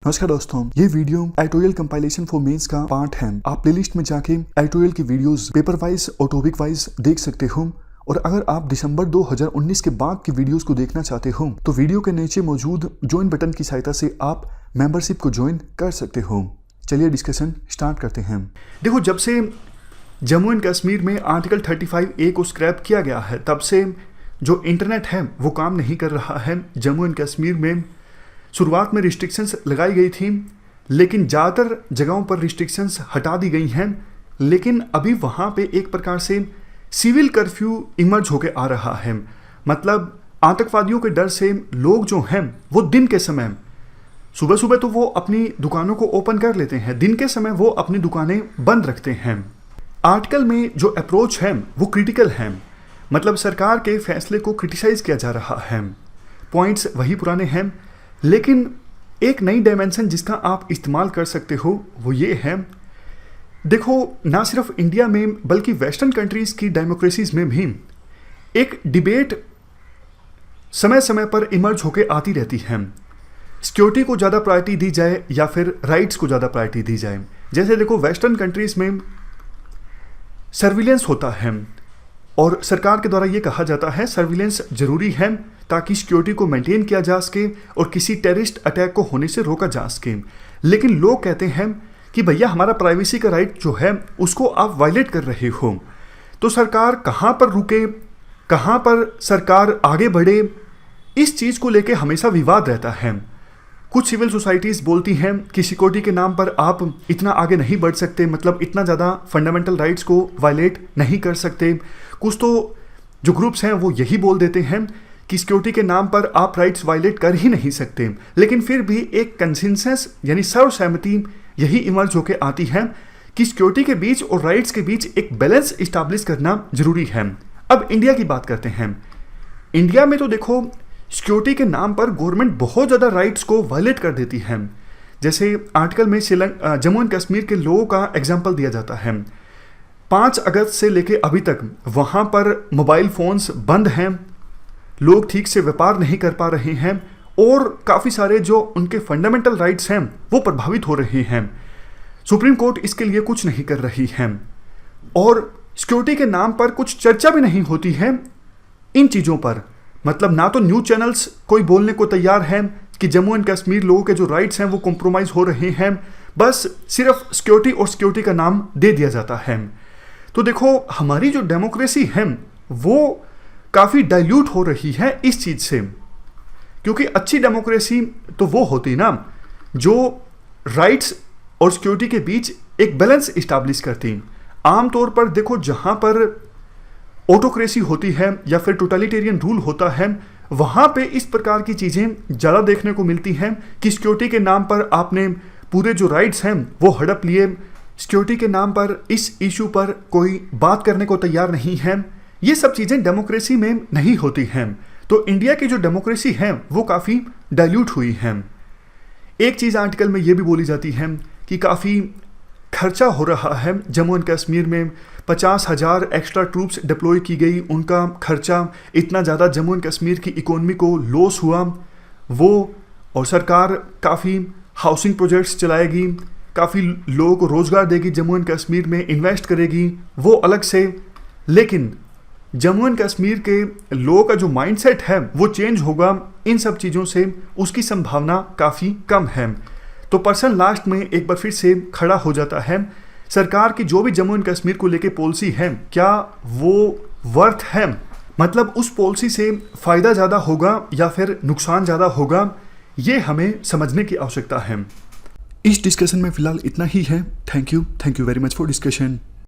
नमस्कार दोस्तों, ये video editorial compilation for mains का पार्ट है। आप प्लेलिस्ट में जाके एडिटोरियल की वीडियोस पेपर वाइज और टॉपिक वाइज देख सकते हो। और अगर आप दिसंबर 2019 के बाद की वीडियोस को देखना चाहते हो तो वीडियो के नीचे मौजूद ज्वाइन बटन की सहायता से आप मेंबरशिप को ज्वाइन कर सकते हो। चलिए डिस्कशन स्टार्ट करते हैं। देखो, जब से जम्मू एंड कश्मीर में आर्टिकल 35A को स्क्रैप किया गया है तब से जो इंटरनेट है वो काम नहीं कर रहा है। जम्मू एंड कश्मीर में शुरुआत में रिस्ट्रिक्शंस लगाई गई थी, लेकिन ज़्यादातर जगहों पर रिस्ट्रिक्शंस हटा दी गई हैं। लेकिन अभी वहाँ पे एक प्रकार से सिविल कर्फ्यू इमर्ज होके आ रहा है। मतलब आतंकवादियों के डर से लोग जो हैं वो दिन के समय सुबह सुबह तो वो अपनी दुकानों को ओपन कर लेते हैं, दिन के समय वो अपनी दुकानें बंद रखते हैं। आर्टिकल में जो अप्रोच है वो क्रिटिकल है, मतलब सरकार के फैसले को क्रिटिसाइज किया जा रहा है। पॉइंट्स वही पुराने हैं, लेकिन एक नई डायमेंशन जिसका आप इस्तेमाल कर सकते हो वो ये है। देखो, ना सिर्फ इंडिया में बल्कि वेस्टर्न कंट्रीज़ की डेमोक्रेसीज में भी एक डिबेट समय समय पर इमर्ज होके आती रहती है। सिक्योरिटी को ज़्यादा प्रायोरिटी दी जाए या फिर राइट्स को ज़्यादा प्रायोरिटी दी जाए। जैसे देखो, वेस्टर्न कंट्रीज़ में सर्विलेंस होता है और सरकार के द्वारा ये कहा जाता है सर्विलेंस ज़रूरी है ताकि सिक्योरिटी को मेंटेन किया जा सके और किसी टेररिस्ट अटैक को होने से रोका जा सके। लेकिन लोग कहते हैं कि भैया हमारा प्राइवेसी का राइट जो है उसको आप वायलेट कर रहे हो। तो सरकार कहाँ पर रुके, कहाँ पर सरकार आगे बढ़े, इस चीज़ को लेके हमेशा विवाद रहता है। कुछ सिविल सोसाइटीज़ बोलती हैं कि सिक्योरिटी के नाम पर आप इतना आगे नहीं बढ़ सकते, मतलब इतना ज़्यादा फंडामेंटल राइट्स को वायलेट नहीं कर सकते। कुछ तो जो ग्रुप्स हैं वो यही बोल देते हैं कि सिक्योरिटी के नाम पर आप राइट्स वायलेट कर ही नहीं सकते। लेकिन फिर भी एक कंसेंसस यानी सर्वसहमति यही इमर्ज होके आती है कि सिक्योरिटी के बीच और राइट्स के बीच एक बैलेंस इस्टेब्लिश करना जरूरी है। अब इंडिया की बात करते हैं। इंडिया में तो देखो, सिक्योरिटी के नाम पर गवर्नमेंट बहुत ज़्यादा राइट्स को वायलेट कर देती है। जैसे आर्टिकल में जम्मू एंड कश्मीर के लोगों का एग्जाम्पल दिया जाता है। 5 अगस्त से लेके अभी तक वहाँ पर मोबाइल फ़ोन्स बंद हैं, लोग ठीक से व्यापार नहीं कर पा रहे हैं और काफ़ी सारे जो उनके फंडामेंटल राइट्स हैं वो प्रभावित हो रहे हैं। सुप्रीम कोर्ट इसके लिए कुछ नहीं कर रही है और सिक्योरिटी के नाम पर कुछ चर्चा भी नहीं होती है इन चीज़ों पर। मतलब ना तो न्यूज़ चैनल्स कोई बोलने को तैयार हैं कि जम्मू एंड कश्मीर लोगों के जो राइट्स हैं वो कॉम्प्रोमाइज़ हो रहे हैं, बस सिर्फ सिक्योरिटी और सिक्योरिटी का नाम दे दिया जाता है। तो देखो, हमारी जो डेमोक्रेसी है वो काफ़ी डाइल्यूट हो रही है इस चीज़ से, क्योंकि अच्छी डेमोक्रेसी तो वो होती ना जो राइट्स और सिक्योरिटी के बीच एक बैलेंस इस्टेब्लिश करती। आमतौर पर देखो, जहाँ पर ऑटोक्रेसी होती है या फिर टोटलिटेरियन रूल होता है वहाँ पे इस प्रकार की चीज़ें ज़्यादा देखने को मिलती हैं कि सिक्योरिटी के नाम पर आपने पूरे जो राइट्स हैं वो हड़प लिए, सिक्योरिटी के नाम पर इस इशू पर कोई बात करने को तैयार नहीं है। ये सब चीज़ें डेमोक्रेसी में नहीं होती हैं। तो इंडिया की जो डेमोक्रेसी है वो काफ़ी डाइल्यूट हुई है। एक चीज़ आर्टिकल में ये भी बोली जाती है कि काफ़ी खर्चा हो रहा है। जम्मू एंड कश्मीर में 50,000 एक्स्ट्रा ट्रूप्स डिप्लॉय की गई, उनका खर्चा इतना ज़्यादा जम्मू एंड कश्मीर की इकोनॉमी को लॉस हुआ वो, और सरकार काफ़ी हाउसिंग प्रोजेक्ट्स चलाएगी, काफ़ी लोगों को रोज़गार देगी, जम्मू एंड कश्मीर में इन्वेस्ट करेगी, वो अलग से। लेकिन जम्मू एंड कश्मीर के लोगों का जो माइंडसेट है वो चेंज होगा इन सब चीज़ों से, उसकी संभावना काफ़ी कम है। तो पर्सन लास्ट में एक बार फिर से खड़ा हो जाता है। सरकार की जो भी जम्मू एंड कश्मीर को लेके पॉलिसी है, क्या वो वर्थ है? मतलब उस पॉलिसी से फ़ायदा ज़्यादा होगा या फिर नुकसान ज़्यादा होगा, ये हमें समझने की आवश्यकता है। इस डिस्कशन में फ़िलहाल इतना ही है। Thank you very much for discussion.